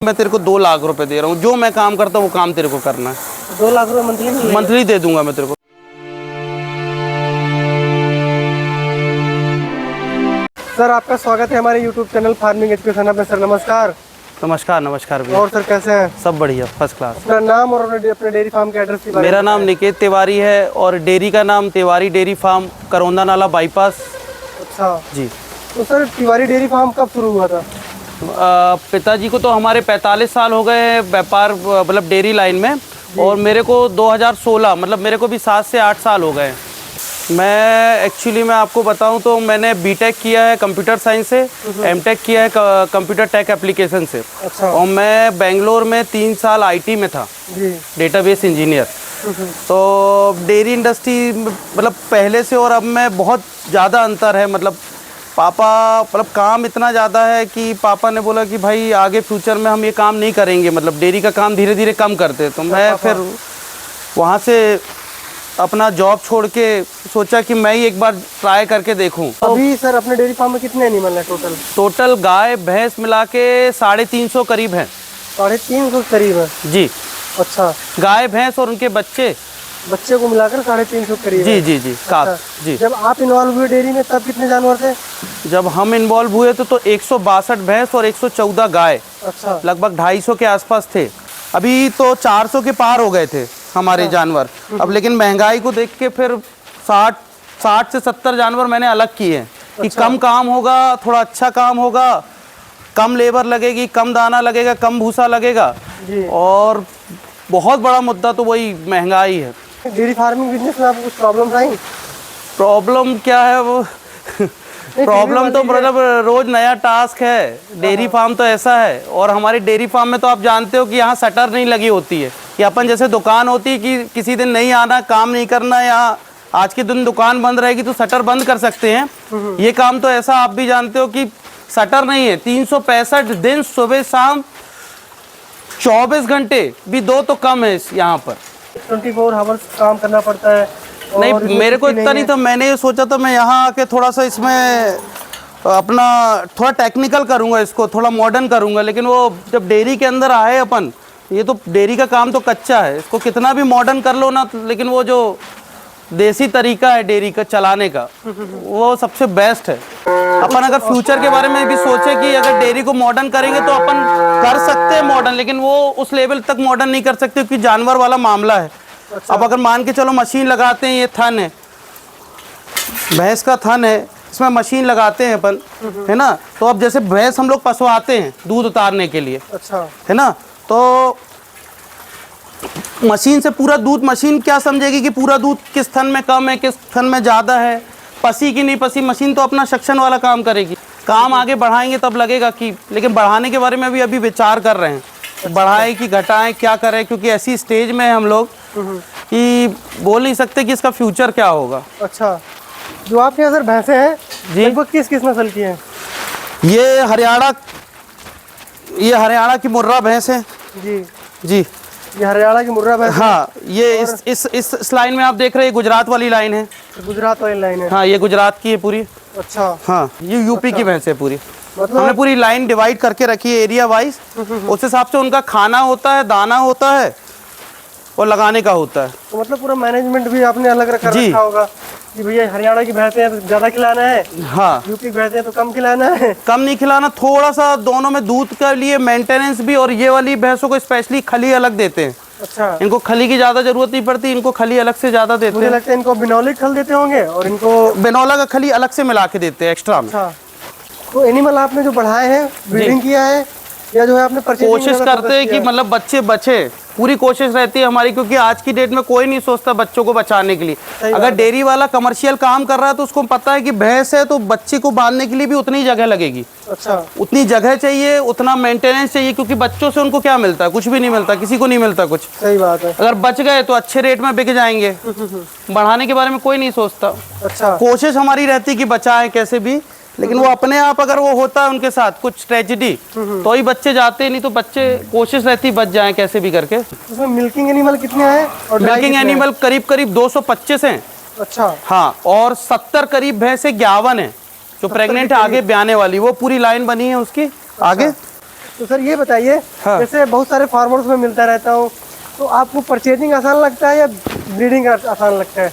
मैं तेरे को 2 लाख रुपए दे रहा हूँ, जो मैं काम करता हूँ वो काम तेरे को करना है। 2 लाख रुपए मंथली दे दूंगा मैं तेरे को। सर आपका स्वागत है हमारे यूट्यूब चैनल फार्मिंग एजुकेशन में। सर नमस्कार। नमस्कार नमस्कार भैया। और सर कैसे हैं? सब बढ़िया, फर्स्ट क्लास। अपना नाम और अपने डेयरी फार्म के एड्रेस की बारे में मेरा नाम निकेत तिवारी है और डेयरी का नाम तिवारी डेयरी फार्म, करौंदा नाला बाईपास। अच्छा जी। तो सर तिवारी डेयरी फार्म कब शुरू हुआ था? पिताजी को तो हमारे 45 साल हो गए हैं व्यापार मतलब डेयरी लाइन में, और मेरे को 2016 मतलब मेरे को भी 7 से 8 साल हो गए। मैं एक्चुअली मैं आपको बताऊं तो मैंने बीटेक किया है कंप्यूटर साइंस से, एमटेक किया है कंप्यूटर टेक एप्लीकेशन से। अच्छा। और मैं बेंगलोर में 3 साल आईटी में था, डेटाबेस इंजीनियर। तो डेयरी इंडस्ट्री मतलब पहले से और अब में बहुत ज़्यादा अंतर है। मतलब पापा मतलब काम इतना ज़्यादा है कि पापा ने बोला कि भाई आगे फ्यूचर में हम ये काम नहीं करेंगे, मतलब डेयरी का काम धीरे धीरे कम करते। तो मैं फिर वहाँ से अपना जॉब छोड़ के सोचा कि मैं ही एक बार ट्राई करके देखूं। अभी सर अपने डेयरी फार्म में कितने एनिमल हैं टोटल गाय भैंस मिला के 350 करीब हैं। 350 करीब है जी। अच्छा। गाय भैंस और उनके बच्चे को मिलाकर 350 करीब जी है। जी जी अच्छा। जी। जब आप इन्वॉल्व हुए डेयरी में तब कितने जानवर थे? जब हम इन्वॉल्व हुए तो 162 भैंस और 114 गाय, अच्छा। लगभग 250 के आसपास थे। अभी तो 400 के पार हो गए थे हमारे जानवर। अब लेकिन महंगाई को देख के फिर 60 से 70 जानवर मैंने अलग किए हैं कि कम काम होगा, थोड़ा अच्छा काम होगा, कम लेबर लगेगी, कम दाना लगेगा, कम भूसा लगेगा। और बहुत बड़ा मुद्दा तो वही महंगाई है। डेयरी फार्मिंग बिजनेस में आपको कुछ प्रॉब्लम आई? प्रॉब्लम क्या है वो प्रॉब्लम तो मतलब रोज नया टास्क है। डेयरी फार्म तो ऐसा है, और हमारी डेयरी फार्म में तो आप जानते हो कि यहाँ शटर नहीं लगी होती है कि अपन जैसे दुकान होती है कि किसी दिन नहीं आना, काम नहीं करना, यहाँ आज के दिन दुकान बंद रहेगी तो शटर बंद कर सकते हैं। ये काम तो ऐसा आप भी जानते हो कि शटर नहीं है। 365 दिन सुबह शाम 24 घंटे भी 2 तो कम है यहाँ पर। 24 आवर्स काम करना पड़ता है। नहीं मेरे को इतना नहीं था, मैंने ये सोचा था मैं यहाँ आके थोड़ा सा इसमें अपना थोड़ा टेक्निकल करूँगा, इसको थोड़ा मॉडर्न करूँगा। लेकिन वो जब डेयरी के अंदर आए अपन, ये तो डेयरी का काम तो कच्चा है, इसको कितना भी मॉडर्न कर लो ना, लेकिन वो जो देसी तरीका है डेयरी का चलाने का वो सबसे बेस्ट है। अपन अगर फ्यूचर के बारे में भी सोचे कि अगर डेयरी को मॉडर्न करेंगे तो अपन कर सकते हैं मॉडर्न, लेकिन वो उस लेवल तक मॉडर्न नहीं कर सकते क्योंकि जानवर वाला मामला है। अच्छा। अब अगर मान के चलो मशीन लगाते हैं, ये थन है, भैंस का थन है, इसमें मशीन लगाते हैं अपन, है ना। तो अब जैसे भैंस हम लोग पसवाते हैं दूध उतारने के लिए, अच्छा, है ना, तो मशीन से पूरा दूध, मशीन क्या समझेगी कि पूरा दूध किस थन में कम है, किस थन में ज़्यादा है, पसी की नहीं पसी। मशीन तो अपना सक्शन वाला काम करेगी। काम आगे बढ़ाएंगे तब लगेगा कि, लेकिन बढ़ाने के बारे में अभी विचार कर रहे हैं। अच्छा। बढ़ाएं कि घटाएं, क्या करें, क्योंकि ऐसी स्टेज में हम लोग कि बोल नहीं सकते कि इसका फ्यूचर क्या होगा। अच्छा। जो आपके यहाँ सर भैंसे हैं जी, लगभग किस नस्ल की हैं? ये हरियाणा की मुर्रा भैंस है। जी जी, ये हरियाणा की मुर्रा भैंस। हाँ, ये इस लाइन में आप देख रहे हैं, गुजरात वाली लाइन है। गुजरात वाली लाइन है। हाँ, ये गुजरात की है पूरी। अच्छा। हाँ, ये यूपी की भैंस है पूरी। मतलब हमने पूरी लाइन डिवाइड करके रखी है एरिया वाइज। उस हिसाब से उनका खाना होता है, दाना होता है और लगाने का होता है। तो मतलब पूरा मैनेजमेंट भी आपने अलग कर रखा होगा कि भैया हरियाणा की भैंसे हैं तो ज़्यादा खिलाना है, हाँ, यूपी की भैंसे हैं तो कम खिलाना है। कम नहीं खिलाना, थोड़ा सा दोनों में दूध के लिए मेंटेनेंस भी। और ये वाली भैंसों को स्पेशली खली अलग देते हैं। अच्छा। इनको खली की ज़्यादा जरूरत नहीं पड़ती, इनको खली अलग से ज़्यादा देते हैं। मुझे लगता है इनको बिनौली खल देते होंगे और इनको बिनौला का खली अलग से मिला के देते हैं एक्स्ट्रा में। अच्छा। तो एनिमल आपने जो बढ़ाए हैं, ब्रीडिंग किया है या जो है आपने कोशिश करते हैं कि मतलब बच्चे बचे, पूरी कोशिश रहती है हमारी, क्योंकि आज की डेट में कोई नहीं सोचता बच्चों को बचाने के लिए। अगर डेयरी वाला कमर्शियल काम कर रहा है तो उसको पता है कि भैंस है तो बच्चे को बांधने के लिए भी उतनी जगह लगेगी। अच्छा। उतनी जगह चाहिए, उतना मेंटेनेंस चाहिए, क्योंकि बच्चों से उनको क्या मिलता है? कुछ भी नहीं मिलता, किसी को नहीं मिलता कुछ। सही बात है। अगर बच गए तो अच्छे रेट में बिक जाएंगे। बढ़ाने के बारे में कोई नहीं सोचता। अच्छा। कोशिश हमारी रहती है कि बचाएं कैसे भी, लेकिन वो अपने आप अगर वो होता है उनके साथ कुछ ट्रेजेडी तो ही बच्चे जाते, नहीं तो बच्चे कोशिश रहती बच जाएं कैसे भी करके। उसमें मिल्किंग एनिमल कितने हैं? और मिल्किंग एनिमल करीब 225 हैं। अच्छा। हाँ, और 70 करीब भैंसे 51 है जो प्रेग्नेंट है, आगे ब्याने वाली, वो पूरी लाइन बनी है उसकी। अच्छा। आगे तो सर ये बताइए, हाँ। जैसे बहुत सारे फार्मर्स में मिलता रहता हूँ, तो आपको परचेजिंग आसान लगता है या ब्रीडिंग आसान लगता है?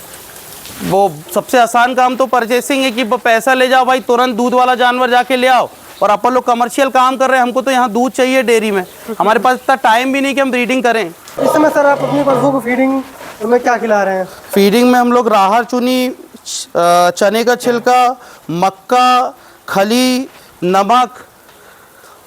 वो सबसे आसान काम तो परचेसिंग है कि पैसा ले जाओ भाई, तुरंत दूध वाला जानवर जाके ले आओ। और अपन लोग कमर्शियल काम कर रहे हैं, हमको तो यहाँ दूध चाहिए डेयरी में, हमारे पास इतना टाइम भी नहीं कि हम ब्रीडिंग करें। इस समय सर आप अपनी पशुओं को फीडिंग में क्या खिला रहे हैं? फीडिंग में हम लोग राहर चुनी, चने का छिलका, मक्का, खली, नमक,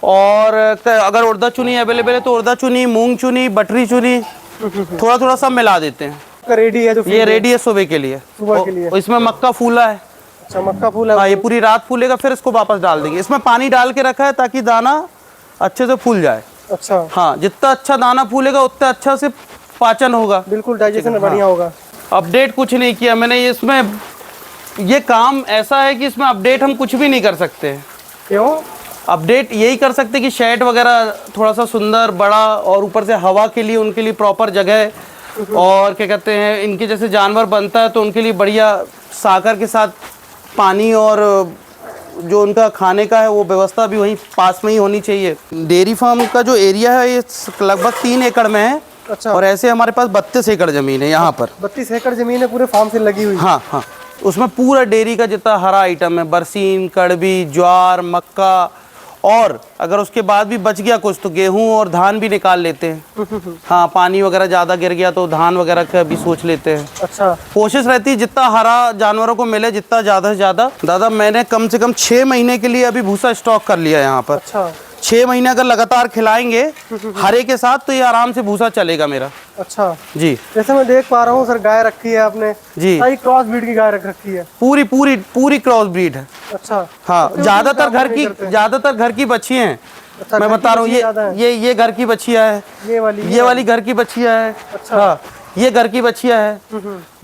और अगर उड़दा चुनी अवेलेबल है तो उड़दा चुनी, मूंग चुनी, बटरी चुनी, थोड़ा थोड़ा सब मिला देते हैं। रेडी है जो ये रेडी है सुबह के लिए। सुबह के लिए। और इसमें मक्का फूला है। अच्छा, मक्का फूल है। हाँ, ये पूरी रात फूलेगा, फिर इसको वापस डाल देंगे। इसमें पानी डाल के रखा है ताकि दाना अच्छे से फूल जाए। अच्छा, हाँ, जितना अच्छा दाना फूलेगा उतना अच्छा से पाचन होगा, बिल्कुल डाइजेशन बढ़िया होगा। अपडेट कुछ नहीं किया मैंने इसमें। ये काम ऐसा है कि इसमें अपडेट हम कुछ भी नहीं कर सकते। क्यों? अपडेट यही कर सकते कि शेड वगैरह थोड़ा सा सुंदर बड़ा, और ऊपर से हवा के लिए उनके लिए प्रॉपर जगह, और क्या कहते हैं, इनके जैसे जानवर बनता है तो उनके लिए बढ़िया साकर के साथ पानी और जो उनका खाने का है वो व्यवस्था भी वहीं पास में ही होनी चाहिए। डेयरी फार्म का जो एरिया है ये लगभग 3 एकड़ में है। अच्छा। और ऐसे हमारे पास 32 एकड़ ज़मीन है यहाँ पर। 32 एकड़ जमीन है पूरे फार्म से लगी हुई? हाँ हाँ, उसमें पूरा डेयरी का जितना हरा आइटम है, बरसीन, कड़वी, ज्वार, मक्का, और अगर उसके बाद भी बच गया कुछ तो गेहूं और धान भी निकाल लेते हैं। हाँ, पानी वगैरह ज़्यादा गिर गया तो धान वगैरह का भी सोच लेते हैं। अच्छा, कोशिश रहती है जितना हरा जानवरों को मिले, जितना ज़्यादा से ज़्यादा। दादा मैंने कम से कम 6 महीने के लिए अभी भूसा स्टॉक कर लिया यहाँ पर। अच्छा, 6 महीने अगर लगातार खिलाएंगे हरे के साथ तो ये आराम से भूसा चलेगा मेरा। अच्छा जी, जैसे मैं देख पा रहा हूँ सर, गाय रखी है आपने जी, सारी क्रॉस ब्रीड की गाय रख रखी है? पूरी पूरी पूरी क्रॉस ब्रीड है। अच्छा, हाँ, ज्यादातर घर की बच्ची हैं। अच्छा, मैं घर बता की रहा हूँ, बच्ची ज्यादा है? ये घर की बच्चियाँ है, ये वाली घर की बच्चियाँ है। अच्छा। हाँ, ये घर की बच्चियाँ है,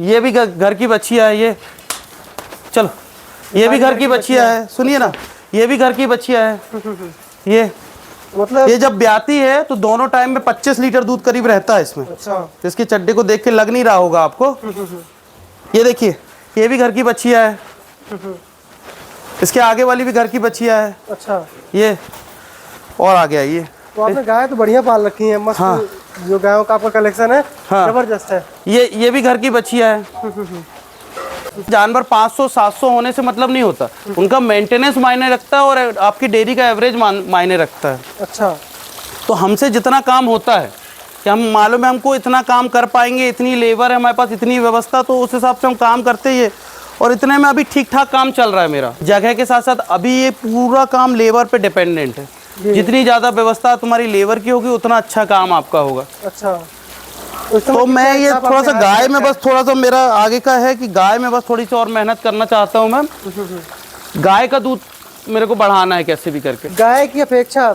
ये भी घर की बच्चियाँ है। ये चलो, ये भी घर की बच्चियाँ है, सुनिए ना, ये भी घर की बच्चियाँ है। ये मतलब ये जब ब्याती है तो दोनों टाइम में 25 लीटर दूध करीब रहता है इसमें। अच्छा, इसके चड्डे को देख के लग नहीं रहा होगा आपको। ये देखिए, ये भी घर की बच्चियाँ है, इसके आगे वाली भी घर की बच्चियाँ है। अच्छा, ये और आ गया ये। तो आपने गाय तो बढ़िया पाल रखी है, मस्त। हाँ। जो गायों का आपका कलेक्शन है हाँ। जबरदस्त है। ये भी घर की बच्चियाँ है। जानवर 500-700 होने से मतलब नहीं होता, उनका मेंटेनेंस मायने रखता है और आपकी डेयरी का एवरेज मायने रखता है। अच्छा, तो हमसे जितना काम होता है कि हम मालूम है हमको इतना काम कर पाएंगे, इतनी लेबर है हमारे पास, इतनी व्यवस्था, तो उस हिसाब से हम काम करते ही है। और इतने में अभी ठीक ठाक काम चल रहा है मेरा। जगह के साथ साथ अभी ये पूरा काम लेबर पे डिपेंडेंट है। जितनी ज़्यादा व्यवस्था तुम्हारी लेबर की होगी उतना अच्छा काम आपका होगा। अच्छा, तो मैं ये थोड़ा सा गाय में बस थोड़ा सा मेरा आगे का है कि गाय में बस थोड़ी सी और मेहनत करना चाहता हूँ मैं। गाय का दूध मेरे को बढ़ाना है कैसे भी करके। गाय की अपेक्षा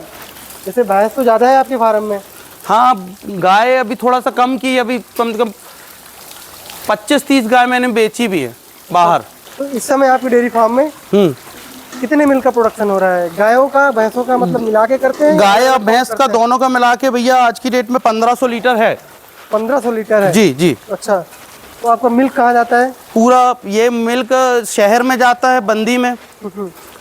जैसे भैंस तो ज़्यादा है आपके फार्म में? हाँ, गाय अभी थोड़ा सा कम की, अभी कम से कम 25-30 गाय मैंने बेची भी है बाहर। तो इस समय आपकी डेयरी फार्म में कितने मिल्क का प्रोडक्शन हो रहा है? गायों का भैंसों का मतलब मिला के करते हैं? गाय और भैंस का दोनों का मिला के भैया आज की डेट में 1500 लीटर है। 1500 लीटर है? जी जी। अच्छा, तो आपका मिल्क कहाँ जाता है? पूरा ये मिल्क शहर में जाता है बंदी में,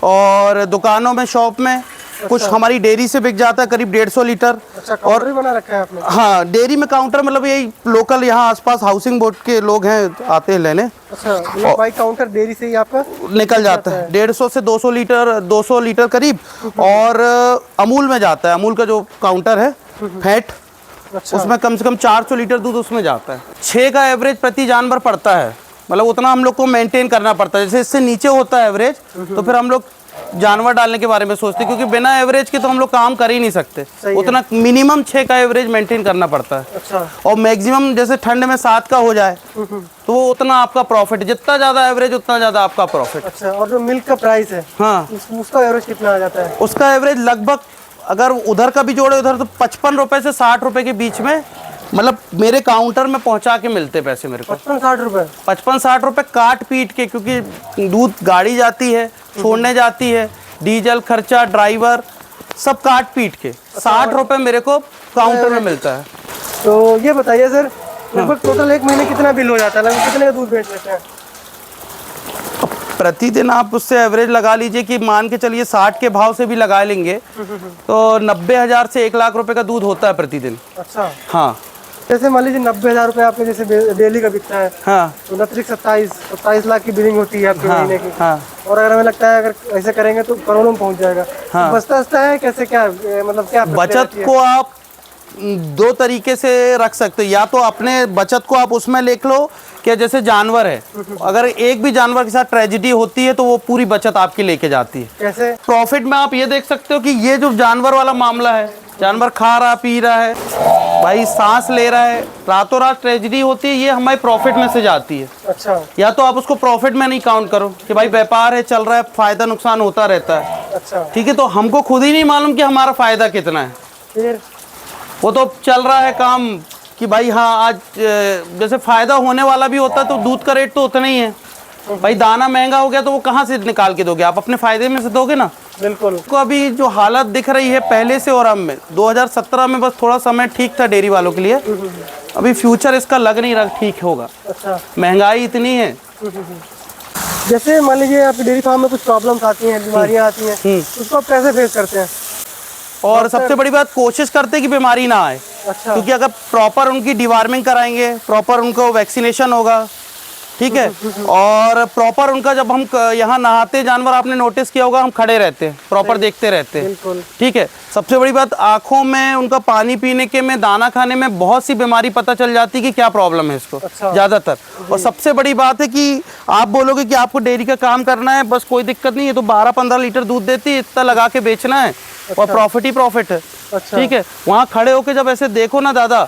और दुकानों में, शॉप में। कुछ हमारी डेयरी से बिक जाता है करीब 150 लीटर। अच्छा, काउंटर भी बना रखा है आपने? हाँ, डेयरी में काउंटर, मतलब यही लोकल यहाँ आसपास हाउसिंग बोर्ड के लोग हैं, आते हैं लेने। अच्छा, ये बाई काउंटर डेयरी से ही आपका निकल जाता है 150 से 200 लीटर करीब। और अमूल में जाता है, अमूल का जो काउंटर है फैट, अच्छा, उसमें कम से कम 400 लीटर दूध उसमें जाता है। 6 का एवरेज प्रति जानवर पड़ता है, मतलब उतना हम लोग को मेंटेन करना पड़ता है। जैसे इससे नीचे होता है एवरेज तो फिर हम लोग जानवर डालने के बारे में सोचते हैं, क्योंकि बिना एवरेज के तो हम लोग काम कर ही नहीं सकते। उतना मिनिमम 6 का एवरेज मेंटेन करना पड़ता है। अच्छा, और मैक्सिमम जैसे ठंड में 7 का हो जाए तो वो उतना आपका प्रॉफिट, जितना ज़्यादा एवरेज उतना ज़्यादा आपका प्रॉफिट। अच्छा, और जो मिल्क का प्राइस है हाँ, उसका एवरेज कितना आ जाता है? उसका एवरेज लगभग अगर उधर का भी जोड़े उधर तो 55 रुपए से 60 रुपए के बीच में, मतलब मेरे काउंटर में पहुंचा के मिलते पैसे मेरे को। 55-60 रुपए? 55-60 रुपए काट पीट के, क्योंकि दूध गाड़ी जाती है, छोड़ने जाती है, डीजल खर्चा, ड्राइवर, सब काट पीट के 60 रुपए मेरे को काउंटर में मिलता है। तो ये बताइए सर, लगभग टोटल एक महीने कितना बिल हो जाता है? लगभग कितने का दूध बेच लेते हैं? प्रतिदिन आप उससे एवरेज लगा लीजिए कि मान के चलिए 60 के भाव से भी लगा लेंगे तो 90,000 से 1 लाख रुपए का दूध होता है प्रतिदिन। अच्छा, हाँ जैसे मान लीजिए 90,000 रुपये आपके जैसे डेली का बिकता है, हाँ तो 27 लाख की बिलिंग होती है आपके महीने की। हाँ। और अगर हमें लगता है अगर ऐसे करेंगे तो करोड़ों में पहुंच जाएगा। हाँ। तो बचता है कैसे, क्या मतलब क्या बचत को आप 2 तरीके से रख सकते हो। या तो अपने बचत को आप उसमें लिख लो कि जैसे जानवर है, अगर एक भी जानवर के साथ ट्रेजेडी होती है तो वो पूरी बचत आपकी लेके जाती है। कैसे? प्रॉफिट में आप ये देख सकते हो कि ये जो जानवर वाला मामला है, जानवर खा रहा पी रहा है भाई, सांस ले रहा है, रातों रात ट्रेजेडी होती है, ये हमारे प्रॉफिट में से जाती है। अच्छा। या तो आप उसको प्रॉफिट में नहीं काउंट करो कि भाई व्यापार है, चल रहा है, फायदा नुकसान होता रहता है। अच्छा, ठीक है, तो हमको खुद ही नहीं मालूम कि हमारा फायदा कितना है। फिर वो तो चल रहा है काम कि भाई हाँ आज जैसे फायदा होने वाला भी होता है तो दूध का रेट तो उतना ही है भाई। दाना महंगा हो गया तो वो कहाँ से निकाल के दोगे आप, अपने फायदे में से दोगे ना। बिल्कुल। को अभी जो हालत दिख रही है पहले से और अब में, 2017 में बस थोड़ा समय ठीक था डेयरी वालों के लिए, अभी फ्यूचर इसका लग नहीं रहा ठीक होगा। अच्छा, महंगाई इतनी है। जैसे मान लीजिए आपकी डेयरी फार्म में कुछ प्रॉब्लम्स आती हैं, बीमारियां आती हैं, उसको आप कैसे फेस करते हैं? और सबसे बड़ी बात, कोशिश करते हैं कि बीमारी ना आए। अच्छा। क्योंकि अगर प्रॉपर उनकी डिवार्मिंग कराएंगे, प्रॉपर उनको वैक्सीनेशन होगा, ठीक है, और प्रॉपर उनका जब हम यहाँ नहाते जानवर, आपने नोटिस किया होगा हम खड़े रहते हैं, प्रॉपर देखते रहते हैं। बिल्कुल। ठीक है, सबसे बड़ी बात आंखों में, उनका पानी पीने के में, दाना खाने में बहुत सी बीमारी पता चल जाती है कि क्या प्रॉब्लम है इसको। अच्छा। ज़्यादातर। और सबसे बड़ी बात है कि आप बोलोगे कि आपको डेयरी का काम करना है, बस कोई दिक्कत नहीं है, तो 12-15 लीटर दूध देती है, इतना लगा के बेचना है और प्रॉफिट ही प्रॉफिट है। अच्छा। ठीक है, वहाँ खड़े होके जब ऐसे देखो ना दादा,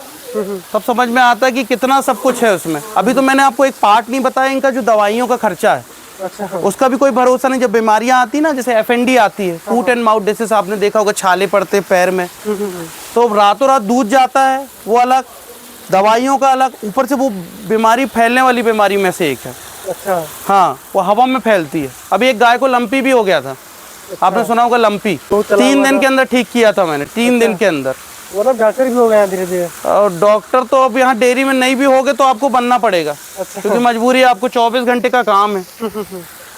तब समझ में आता है कि कितना सब कुछ है उसमें। अभी तो मैंने आपको एक पार्ट नहीं बताया, इनका जो दवाइयों का खर्चा है। अच्छा। उसका भी कोई भरोसा नहीं। जब बीमारियां आती ना, जैसे FND आती है, फूट एंड माउथ डिसीज, आपने देखा होगा, छाले पड़ते पैर में, तो रातों रात दूध जाता है, वो अलग, दवाइयों का अलग, ऊपर से वो बीमारी फैलने वाली बीमारी में से एक है। अच्छा। हाँ, वो हवा में फैलती है। अभी एक गाय को लंपी भी हो गया था। आपने सुना होगा लंपी, 3 दिन के अंदर ठीक किया था मैंने, 3 दिन के अंदर। मतलब डॉक्टर भी हो गए हैं धीरे धीरे। और डॉक्टर तो अब यहाँ डेयरी में नहीं भी होगे तो आपको बनना पड़ेगा। अच्छा। क्योंकि मजबूरी है, आपको 24 घंटे का काम है।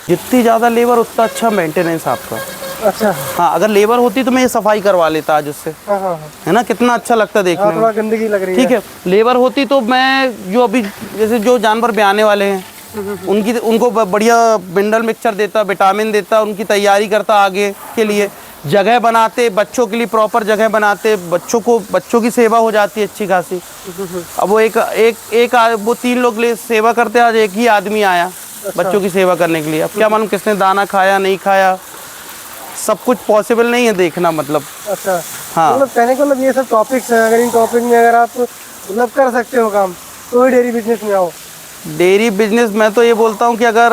जितनी ज़्यादा लेबर उतना अच्छा मेंटेनेंस आपका। अच्छा। हाँ, अगर लेबर होती तो मैं ये सफाई करवा लेता आज उससे, हाँ हाँ, है ना, कितना अच्छा लगता देखने में। थोड़ा गंदगी लग रही है। ठीक है, लेबर होती तो मैं जो अभी जैसे जो जानवर ब्याने वाले हैं उनको बढ़िया मिनरल मिक्सचर देता, विटामिन देता, उनकी तैयारी करता आगे के लिए, जगह बनाते, बच्चों के लिए प्रॉपर जगह बनाते, बच्चों की सेवा हो जाती है अच्छी खासी। अब वो वो 3 लोग ले सेवा करते, आज एक ही आदमी आया बच्चों की सेवा करने के लिए। अब क्या मालूम किसने दाना खाया नहीं खाया, सब कुछ पॉसिबल नहीं है देखना, मतलब। अच्छा। हाँ, मतलब कहने को मतलब ये सब टॉपिक्स हैं, अगर इन टॉपिक में अगर आप मतलब कर सकते हो काम, तो ही डेयरी बिजनेस में आओ। डेयरी बिजनेस में तो ये बोलता हूँ कि अगर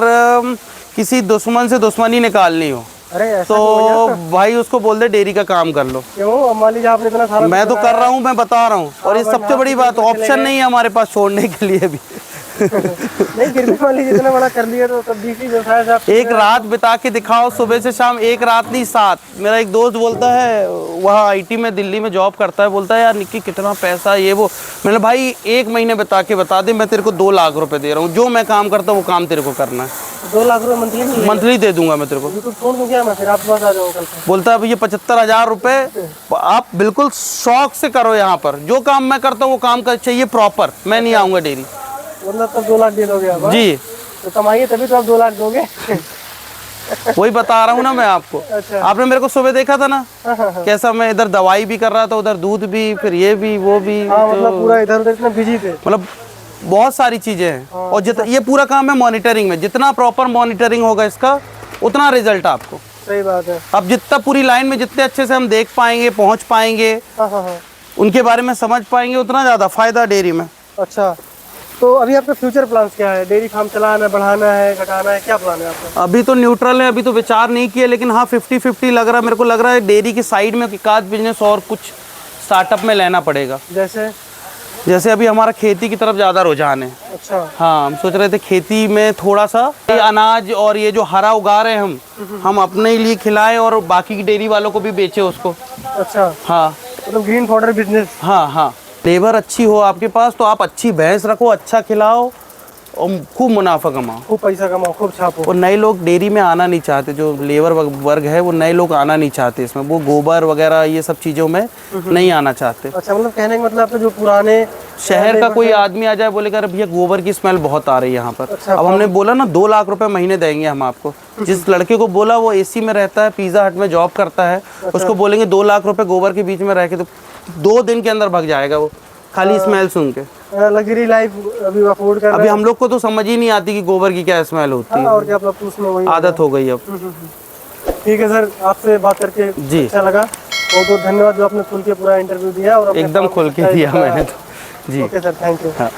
किसी दुश्मन से दुश्मनी निकालनी हो अरे ऐसा तो भाई उसको बोल दे डेयरी का काम कर लो। क्यों? अब मान लीजिए आपने इतना सारा मैं तो कर रहा हूँ, मैं बता रहा हूँ। और ये सबसे बड़ी बात, ऑप्शन नहीं है हमारे पास छोड़ने के लिए भी। नहीं, फिर भी मान लीजिए इतना बड़ा कर लिया तो तब भी व्यवसाय से आप एक रात बिता के दिखाओ, सुबह से शाम, एक रात नहीं 7। मेरा एक दोस्त बोलता है, वहाँ IT में दिल्ली में जॉब करता है, बोलता है यार निक्की कितना पैसा ये वो। मैंने भाई 1 महीने बिता के बता दे, मैं तेरे को 2 लाख रुपए दे रहा हूँ, जो मैं काम करता हूँ वो काम तेरे को करना है। 2 लाख रुपए मंथली दे दूंगा मैं तेरे को। यूट्यूब छोड़ दूँ क्या मैं, फिर आपके पास आ जाऊँगा कल से? बोलता है भैया 75,000 रुपए आप बिल्कुल शौक से करो, यहाँ पर जो काम मैं करता हूँ वो काम कर चाहिए प्रॉपर, मैं नहीं आऊँगा डेयरी। मतलब तब 2 लाख दे दोगे आप? हाँ? जी, तो कमाइए तभी तो आप 2 लाख दोगे। वही बता रहा हूँ ना मैं आपको। अच्छा। आपने मेरे को सुबह देखा था ना, हाँ हाँ हाँ। कैसा मैं इधर दवाई भी कर रहा था, उधर दूध भी, फिर ये भी वो भी। हाँ, मतलब पूरा इधर उधर इतना बिजी थे। मतलब बहुत सारी चीजें हैं। और ये पूरा काम है मॉनिटरिंग में, जितना प्रॉपर मॉनिटरिंग होगा इसका उतना रिजल्ट आपको। सही बात है। अब जितना पूरी लाइन में जितने अच्छे से हम देख पाएंगे, पहुंच पाएंगे, हाँ हाँ हाँ। उनके बारे में समझ पाएंगे, उतना ज़्यादा फायदा डेयरी में। अच्छा, तो अभी आपका फ्यूचर प्लान्स क्या है? डेयरी फार्म चलाना है, बढ़ाना है, घटाना है, क्या प्लान है आपका? अभी तो न्यूट्रल है, अभी तो विचार नहीं किया, लेकिन हाँ 50-50 लग रहा है मेरे को। लग रहा है डेयरी की साइड में एक आध बिजनेस और कुछ स्टार्टअप में लेना पड़ेगा। जैसे अभी हमारा खेती की तरफ ज़्यादा रुझान है। अच्छा। हाँ, हम सोच रहे थे खेती में थोड़ा सा ये अनाज और ये जो हरा उगा रहे हैं हम अपने लिए खिलाएं और बाकी की डेयरी वालों को भी बेचे उसको। अच्छा। हाँ, मतलब ग्रीन फॉडर बिजनेस। हाँ हाँ, लेबर अच्छी हो आपके पास तो आप अच्छी भैंस रखो, अच्छा खिलाओ, और खूब मुनाफा कमाओ। खूब पैसा कमाओ, खूब छापो। और नए लोग डेयरी में आना नहीं चाहते, जो लेबर वर्ग है वो नए लोग आना नहीं चाहते इसमें, वो गोबर वगैरह ये सब चीज़ों में नहीं आना चाहते। अच्छा, मतलब कहने का मतलब आपके जो पुराने शहर का कोई आदमी आ जाए बोलेगा अरे भैया गोबर की स्मेल बहुत आ रही है यहाँ पर। अच्छा, अब हमने बोला ना 2 लाख रुपए महीने देंगे हम आपको। जिस लड़के को बोला वो एसी में रहता है, पिज़्ज़ा हट में जॉब करता है, उसको बोलेंगे 2 लाख रुपए गोबर के बीच में रह के, तो 2 दिन के अंदर भाग जाएगा वो, खाली स्मेल सुन के। लग्जरी लाइफ अभी अफोर्ड कर अभी हम लोग को तो समझ ही नहीं आती कि गोबर की क्या स्मेल होती है, और क्या मतलब उसमें वही आदत हो गई अब। ठीक है सर, आपसे बात करके जी। अच्छा लगा। बहुत बहुत धन्यवाद जो आपने खुल के पूरा इंटरव्यू दिया और अपने एकदम काम खुल के सच्चाई दिया बताया। मैंने तो जी। Okay sir, thank you. हाँ।